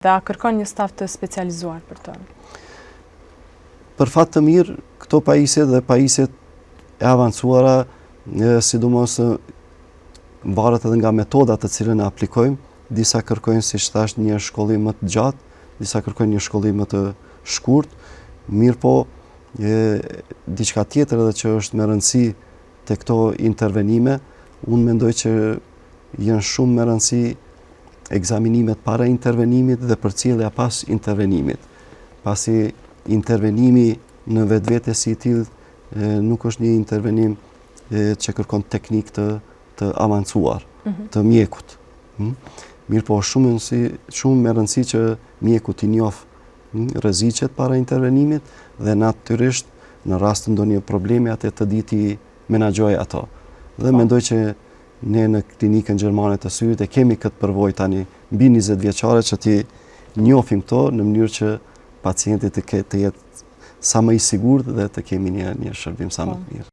Dhe a kërkon një staf të specializuar për të? Për fat të mirë, këto pajisje dhe pajisjet e avancuara, sidomos varet edhe nga metodat të cilën e aplikojmë, disa kërkojnë, siç thash, një shkollim më të gjatë, disa kërkojnë një shkollim më të shkurt, mirë po, diçka tjetër edhe që është me rëndësi te këto intervenime, unë mendoj që janë shumë me rëndësi ekzaminimet para intervenimit dhe përcjellja pas intervenimit. Pasi intervenimi në vetvete si i tillë nuk është një intervenim që kërkon teknik të avancuar, të mjekut. Mirë po, shumë me rëndësi që mjeku t'i njoh rreziqet para intervenimit dhe natyrisht në rast të ndonjë problemi atë të di t'i menaxhojë ato. Dhe mendoj që ne në klinikën gjermane të syrit e kemi këtë përvojë tani mbi 20 vjeçare që t'i njohim këto në mënyrë që pacienti të jetë sa më i sigurt dhe të kemi një shërbim sa më të mirë.